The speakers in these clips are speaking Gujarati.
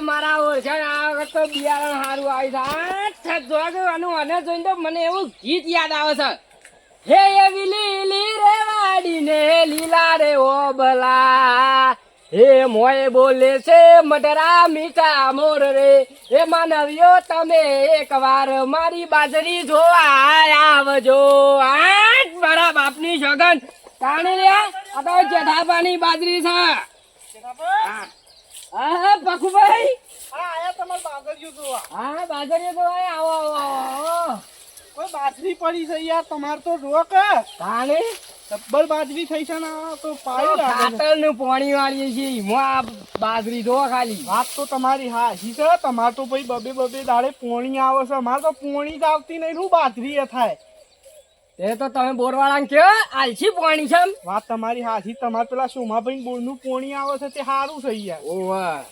મારા ઓળખાણ આ વખત તો બિયારણ સારું આવી છે જોવાનું અને જોઈને તો મને એવું ગીત યાદ આવે છે. હે એવી લીલી રે વાડીને લીલા રે ઓબલા, હે મોય બોલે છે મટરા મીઠા મોર રે, હે માનવ્યો તમે એકવાર મારી બાજરી જોવા આવજો. આઠ મારા બાપની સગન તાણી રે આ તો જેઠાબાની બાજરી છે. હા પખુભાઈ, આયા તમાર બાગરિયું જોવા. હા બાજરી તો આવો આવો. કોઈ બાજરી પડી છે યાર, તમાર તો જો કે તાણી ડબ્બલ બાજરી થઈ છે ને આ તો પાડી લાગે છે. ખાતરનું પાણી વાળીએ છીએ મોં બાજરી જો ખાલી. વાત તો તમારી હાચી છે. તમાર તો ભાઈ બબે બબે દાડે પોણી આવે છે, અમાર તો પોણી જ આવતી નહીં. શું બાજરી એ થાય? એ તો તમે બોરવાળા કયો આલસી પાણી છે એમ? વાત તમારી હાચી. તમાર પેલા સોમાભાઈ બોરનું પોણી આવે છે તે સારું છે યાર. ઓવા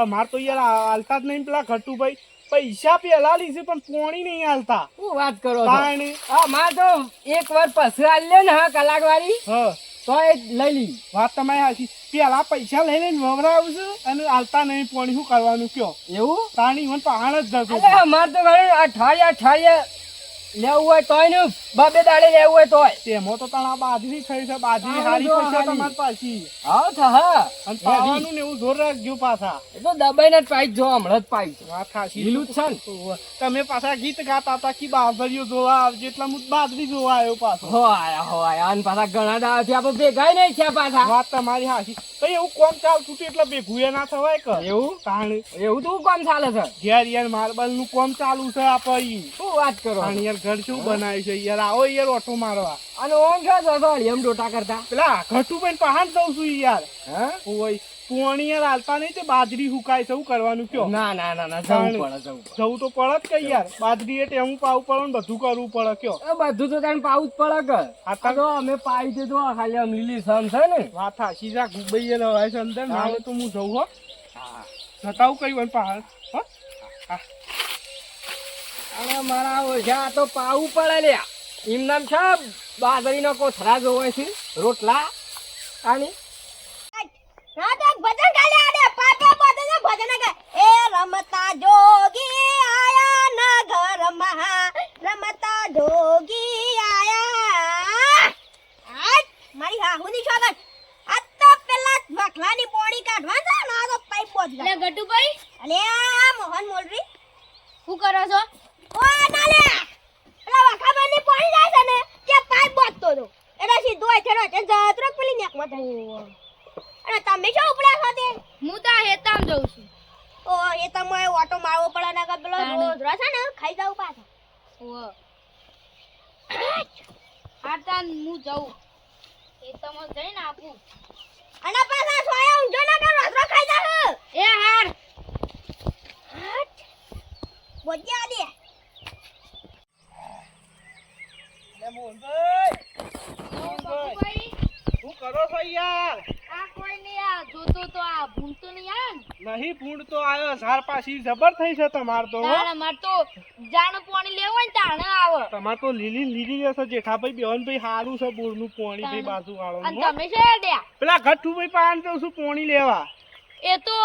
અમાર તો યાર હાલતા જ નહીં. પેલા ઘટુભાઈ પૈસા પેલા લીધે પણ પોણી નહીં હાલતા. શું વાત કરો છો? તાણે માર તો એક વાર પસરા આલ્યો ને હા કલાક વાળી હા તો એ લઈ લી. વાત તમારી હાચી. પેલા પૈસા લઈને વવરાવું છું અને હાલતા નહીં પોણી. શું કરવાનું કયો? એવું તાણી મને પહાડ જ જતો. અલે અમાર તો ઘરે અઠવાડિયા લેવું હોય તોય ને બબે દાડે લેવું હોય તોય. તેમાં તો તાણા બાજરી થઈ છે. બાજરી હારી પૈસા તમારી પાછી. હા તો હા અને પાવાનું ને એવું જોર રાખજો પાછા. એ તો દબાઈને જ પાઈ જો હમણાં જ પાઈ. વાત હાચી. લીલું જ છે ને. તમે પાછા ગીત ગાતા હતા કે બાજરીઓ જોવા આવજો એટલે હું બાજરી જોવા આવ્યો પાછો. હોય અને પાછા ઘણા દાડાથી આપણે ભેગાય નહીં થયા પાછા. વાત તમારી હાચી. ભાઈ એવું કોમ ચાલતું હતું એટલે ભેગું એ ના થવાય કે એવું તાણી એવું તો કોમ ચાલે છે? ઘેર યાર માર્બલ નું કોમ ચાલુ છે. આપણે શું વાત કરો? તાણી યાર ઘર શું બનાવ્યું છે યાર. આવો યાર ઓટો મારવા. અને ઓમ છો તો એમ ડોટા કરતા પેલા ઘટુભાઈ પહાડ જઉં છું યાર. હા ઓય પોણી યાર હાલતા નહીં તે બાજરી હુકાય છે. શું કરવાનું કયો? ના ના ના ના જવું પડે જવું પડે. જવું તો પડે જ કઈ યાર. બાજરી એટલે હું પાવું પડે ને બધું કરવું પડે કયો. એ બધું તો તને પાવું જ પડે કે. આ તો અમે પાઈ દીધું ખાલી આમ લીલી સમ છે ને. વાત હાચી છે. ગુબઈ લવાય છે અંદર. ના તો હું જઉં હો. જતાવું કઈ હોય પહાડ. હો અને મારા ઓછા તો પાવું પડે લ્યા. એમ નામ છે બાજરીનો કોથળા જોવાય છે રોટલા આની. ના તો ભજન ગાલે આડે પાટો બધે ભજન ગાય. એ રમતા જોગી આયા ના ઘરમાં, રમતા જોગી આયા. આજ મારી હાહુની છોકર આ તો પેલા વખલાની પોણી કાઢવા છે ના તો પાઇપ બોજ લે ગટુભાઈ, અલે આ મોહન મોલરી શું કરો છો? ઓ ના લે પેલા વખાબાની પોણી જાય છે ને કે પાઇપ બોજતો તો એના સીધો આથેરો છે જાત્રક પેલી નેકમાં થાય. અને તમે શું ઉપડા છો તે? હું તો આ હેતામ જઉં છું. ઓ એ તમે ઓટો મારવો પડે ના કે પેલો રોજ રસ ને ખાઈ જાવ પાછા. ઓહો. આતા હું જાઉં. હેતામાં જઈને આપું. અને પાછા સોયા ઊંઝો ના કે રોજ ખાઈ જાવ. એ હાર. બોજ્યા દે. ગટુભાઈ, શું કરો છો યાર? આ કોઈ નહીં આ જોતો તો આ ભૂંડતો નહીં આવે ને. નહીં ફૂંડ તો આવ્યો. ઝાર પાછી જબર થઈ છે તમાર તો. હો તારે માર તો જાણ પાણી લેવું હોય ને તાણે આવે. તમાર તો લીલી લીલી જશે. જેઠાભાઈ બેહનભાઈ સારું છે બોરનું પોણી ભાઈ બાજુ વાળો. અને તમે શું હેડ્યા? પેલા ઘટુભાઈ પાન જઉં છું પોણી લેવા. એ તો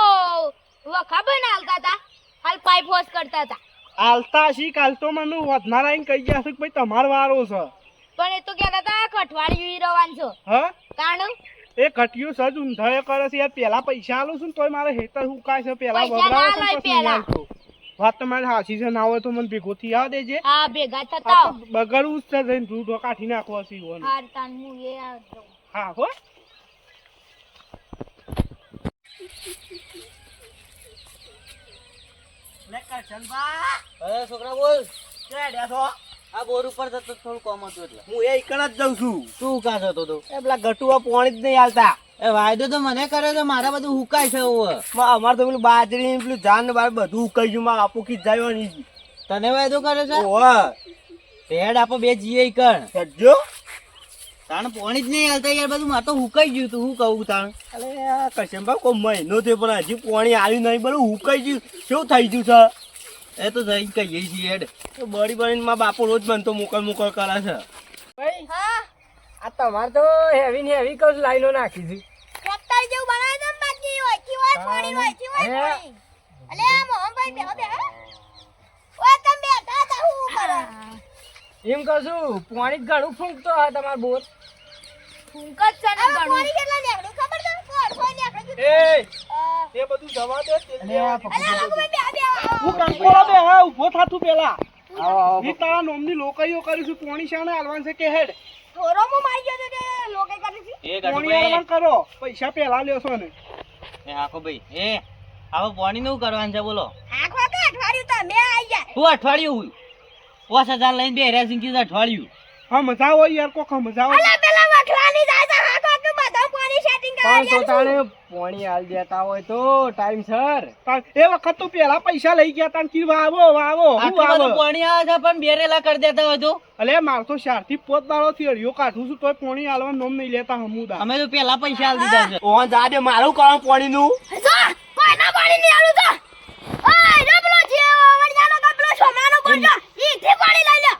વખાભાઈ ને હાલતા હતા. હાલ પાઇપ વોશ કરતા હતા. આલતા શી કાલ તો મને વધનારા આઈને કહી ગયા છે કે ભાઈ તમાર વારો છે. પણ એ તો કહેતા હતા કઠવાડી રવાન છો. હા કારણ એ ઘટ્યું સજ ઊંધાએ કરે છે યાર. પેલા પૈસા આલું છું ને તોય મારે હેતર હુકાય છે. પેલા પૈસા ના વગડાવે છે આલાય ને પછી નહીં પેલા. આલતો. વાત તમારી હાચી છે. ના હોય તો મને ભેગો થી આવ દેજે. હા ભેગા થતા આ આવો. તો બગડવું જ છે. જઈને દૂધ કાઢી નાખવા છે. હાર તાન હું એ આ જાઉં. હા હો છોકરા બોલ આ બોર ઉપર જતો થોડું કોમ હતું એટલે હું એ એકણ જ જઉં છું. શું કાં જતો તો એ પેલા ગટુઆ પોણી જ નહીં હાલતા. એ વાયદો તો મને કર્યો તો મારા બધું હુકાય છે હવે. અમારે તો પેલું બાજરી ને પેલું જાન ને બાર બધું ઉકાઈ ગયું. મારા આપું કીધ જાય નહીં. તને વાયદો કર્યો છે? ઓહો પેડ આપો બે જીએ કણ સજ્જો. તાણ પોણી જ નહીં હાલતા યાર. બધું મારે તો હુકાઈ ગયું તું. હું કહું તાણ અરે આ કશંબા કોઈ મહિનો થયો પણ હજી પોણી આવ્યું નહીં. બધું ઉકાઈ ગયું. શું થઈ ગયું છે? એ તો જઈ કહીએ છીએ હેડ. તો બળી બળીને મારા બાપુ રોજ મને તો મોકલ મોકલ કરે છે. ભાઈ હા આ તમારે તો હેવી ને હેવી કઈ લાઈનો નાખી છે. ટ્રેક્ટર જેવું બનાવી દો બાકી હોય કી હોય પાણી હોય કી હોય પાણી. અલે મોહનભાઈ બેહો બેહો ઓય તમે બેઠા હતા હું કરો એમ કહું છું પાણી જ ઘણું ફૂંકતો હોય તમારો બોર ફૂંક જ છે ને હવે ઘણું. પાણી કેટલા નીકળ્યું ખબર છે કોણ કોઈ નીકળ્યું એ અ, તે બધું જવા દે તેલ લેવા. અલે રઘુભાઈ બેહો હું કંકોડો બે હા ઊભો થા તું પેલા આવો આવો ઈ તારા નોમની લોકઈઓ કરીશું પોણી શાને હાલવાનું છે કે હેડ થોરો હું મારી ગયો તો તે લોકે કરી છે એ પોણી હાલવાનું કરો પૈસા પેલા લેશો ને હાકો ભાઈ એ હવે પાણી નું કરવાનું છે બોલો આખો કે અઠવાડિયું તમે આઈ જાય તું અઠવાડિયું 5000 લઈને બે રહ્યા સિંકી અઠવાડિયું હા મજા આવો યાર કોક મજા આવો અલે પેલા વખરાની જાય છે આખો કે બધા પાણી સેટિંગ પણ તો કરી તાણે પાણી હાલ દેતા હોય તો ટાઈમ સર એ વખત તો પેલા પૈસા લઈ ગયા તા કી વાવો વાવો હું આટલું વાવો બધું પાણી આવે છે પણ બેરેલા કરી દેતા હોય તો અલે માર તો 4 થી 5 દાડો થી અડિયો કાઢું છું તોય પોણી હાલવાનું નોમ નહીં લેતા હમુદા અમે તો પેલા પૈસા આલી દીધા છે ઓન જા દે મારું કામ પાણીનું જો કોઈના પાણી નહીં આલું તો ઓય રબલો છે વણિયાનો કપલો સોમાનો બોલજો ઈથી પાણી લઈ લે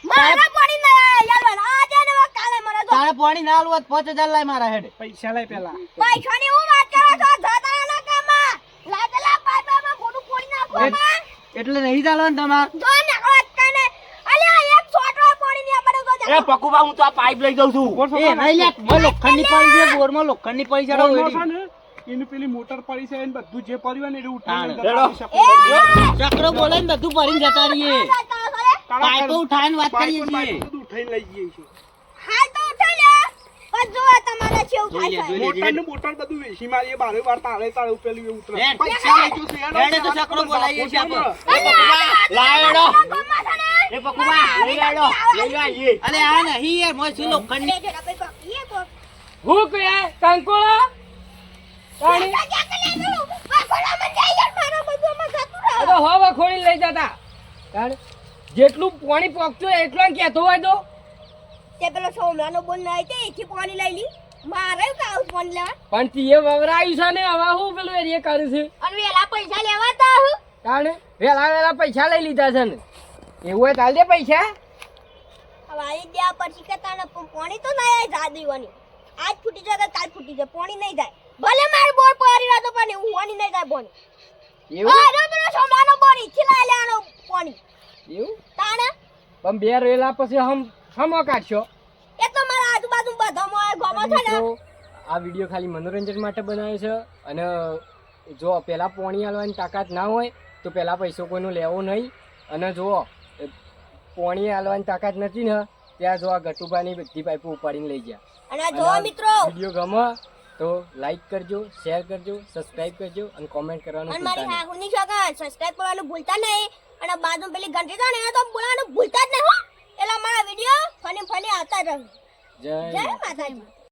મારા પાણી નહીં યાલવાન આજે ને કાલે મને તો તારે પાણી ના આલવું હોય તો 5000 લાય મારા હેડે પૈસા લઈ પેલા પૈસાની હું વાત કરો છો જતાના કામમાં લાગેલા પાઇપમાં ગોડું ફોડી નાખો માં એટલે નહીં ચાલવાનું તમાર જો ને કને અલે એક છોટો પાણી ની આપણે તો એ પકુબા હું તો આ પાઇપ લઈ જાઉં છું એ નહીં લે બોલ લોખંડની પડી છે બોરમાં લોખંડની પડી છે બોલનો એડી. છે ને એની પેલી મોટર પડી છે એને બધું જે પડ્યું હોય ને એ ઉઠાવીને હેડો. જતા રહી શકો. ચક્રો બોલે ને બધું ભરીને જતા રહીએ તારા પાઇપો ઉઠાવીને વાત કરીએ પાઇપો છીએ બધું ઉઠાઈને લઈ જઈએ છીએ હાલ તો ઉઠો લે પણ જો તમારે કેવું થાય છે મોટર ને મોટર બધું વેચી મારીએ બારે બાર તાળે તાળે ઉપેલી ઉતરે હેડ. પૈસા લઈ જશે હેડો. હેડે તો ચક્રો બોલાવીએ છીએ આપણે. એ પકુબા લાવેડો ગોમાં છે ને એ પકુબા લઈ આડો લઈ આવીએ અલે આ નહીં યાર મોય શું લોખંડની લે જરા પૈસા એ કો હું કે કંકોળો પાણી આ તો હવા ખોળી લઈ જતા તાણે જેટલું પાણી પોકતું હોય એટલું કહેતો હોય તો તે પેલો સોમલાનો બોલ ના તે એથી પાણી લઈ લી મારે કાઉ પાણી લેવા પણ તીએ વવરાયું છે ને હવે હું પેલું એ કર્યું છે અને વેલા પૈસા લેવાતા હું તાણે વેલા વેલા પૈસા લઈ લીધા છે ને એવું હોય તાલ દે પૈસા હવે આઈ દે પછી કે તાણે પાણી તો ના આય જાદીવાની આજ ફૂટી જાય કાલ ફૂટી જાય પાણી નહીં જાય ભલે માર બોર પડી રહ્યો તો પણ હું પાણી નહીં જાય પાણી એવું અરે પેલો સોમલાનો બોર ઈથી લઈ લેવાનો પાણી એવું તાણે પણ બે રેલા પછી હમો કાઢશો એ તો મારા આજુબાજુ બધા મોય ગોમાં છે ને મિત્રો, આ વિડીયો ખાલી મનોરંજન માટે બનાવ્યો છે અને જો પેલા પાણી હાલવાની તાકાત ના હોય તો પેલા પૈસો કોઈનો લેવો નહીં અને જો પાણી હાલવાની તાકાત નથી ને ત્યાં જો આ ગટુભાની બધી પાઇપો ઉપાડીને લઈ ગયા અને જો મિત્રો વિડીયો ગમે તો લાઈક કરજો શેર કરજો સબસ્ક્રાઇબ કરજો અને કોમેન્ટ કરવાનું અને ભૂલતા મારી નહીં. હાહુની છોકરા સબસ્ક્રાઇબ કરવાનું ભૂલતા નહીં અને બાજુ પેલી ઘંટી છે ને એને તો બોલાવાનું ભૂલતા જ નહીં હો એટલે મારા વિડીયો ફની ફની આવતા રહે જય જય માતાજી